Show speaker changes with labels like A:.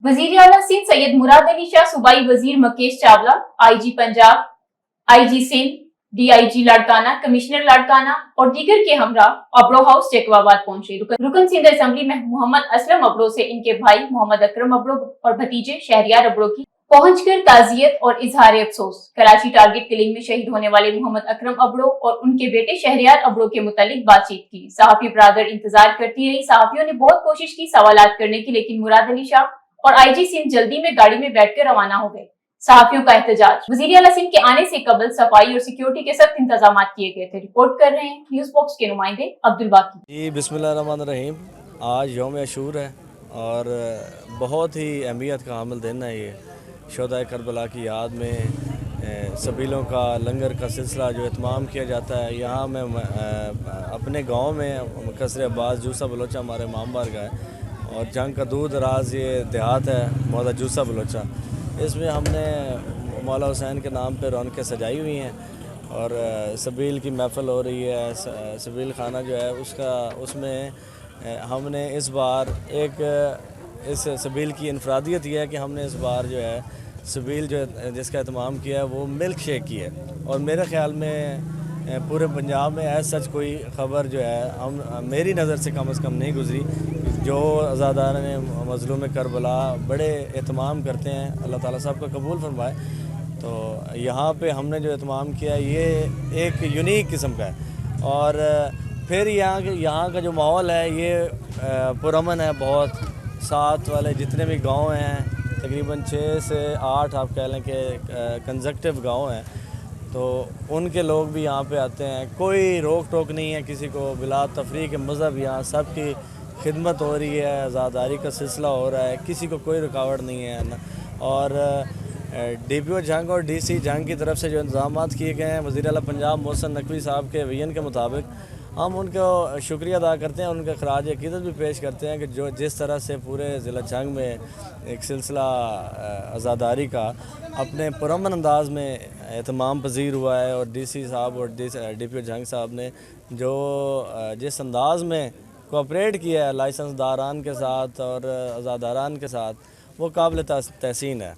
A: वजीर आला सिंध सैयद मुराद अली शाह, सूबाई वजीर Mukesh Chawla, IG Punjab, IG Sindh, DIG Larkana, commissioner Larkana और दीगर के हमरा अब्रो हाउस जैकबाबाद पहुंचे। रुकन सिंध असेंबली में मोहम्मद असलम अब्रो से इनके भाई मोहम्मद अकरम अब्रो और भतीजे शहरियार अब्रो की पहुंचकर ताजियत और इजहार अफसोस। कराची टारगेट किलिंग में शहीद होने वाले मोहम्मद अकरम अब्रो और उनके बेटे शहरियार अब्रो के मुतालिक बातचीत की। सहाफी ब्रादर इंतजार करती रही। सहाफियों ने बहुत कोशिश की सवालात करने की, लेकिन मुराद अली शाह और IG सिंध जल्दी में गाड़ी में बैठकर रवाना हो गए। सहाफियों का एहतजाज। वजीर आला सिंध के आने से कबल सफाई और सिक्योरिटी के सख्त इंतजाम किए गए थे। रिपोर्ट कर रहे हैं न्यूज बॉक्स के नुमाइंदे अब्दुल बाकी।
B: जी बिस्मिल्लाहिर्रहमानिर्रहीम। आज यौम अशूर है और बहुत ही अहमियत का हामिल दिन है ये। शोहदाए करबला की याद में सबीलों का लंगर का सिलसिला जो इत्माम किया जाता है। यहाँ मैं अपने गांव में कसर अब्बास जूसा बलोचा हमारे मामबार का है और जंग का दूर दराज ये देहात है मौला जूसा बलोचा। इसमें हमने मौला हुसैन के नाम पे रौनकें सजाई हुई हैं और सबील की महफ़िल हो रही है। सबील खाना जो है उसमें हमने इस बार इस सबील की इनफरादियत यह है कि हमने इस बार जो है सबील जो जिसका एहतमाम किया है वो मिल्क शेक की है। और मेरे ख़्याल में पूरे पंजाब में ऐसा सच कोई ख़बर जो है मेरी नज़र से कम नहीं गुज़री जो अज़ादार ने मज़लूम करबला बड़े एहतमाम करते हैं। अल्लाह ताला साहब का कबूल फरमाए। तो यहाँ पे हमने जो एहतमाम किया ये एक यूनिक किस्म का है और फिर यहाँ का जो माहौल है ये पुरअमन है। बहुत साथ वाले जितने भी गांव हैं तकरीबन 6 से 8 आप कह लें कि कंजक्टिव गांव हैं, तो उनके लोग भी यहाँ पे आते हैं। कोई रोक टोक नहीं है किसी को, बिला तफरीक मज़हब यहाँ सबकी खिदमत हो रही है, आज़ादारी का सिलसिला हो रहा है, किसी को कोई रुकावट नहीं है ना। और DPO जंग और DC जंग की तरफ से जो इंतजाम किए गए हैं वज़ीर आला पंजाब मोहसिन नकवी साहब के विजन के मुताबिक हम उनको शुक्रिया अदा करते हैं, उनका खराज अक़ीदत भी पेश करते हैं कि जो जिस तरह से पूरे ज़िला जंग में एक सिलसिला आज़ादारी का अपने पुरअमन अंदाज में एहतमाम पजीर हुआ है और DC साहब और DPO जंग साहब ने जो जिस अंदाज में कोऑपरेट किया है लाइसेंस दारान के साथ और आज़ादारान के साथ वो काबिल तहसीन है।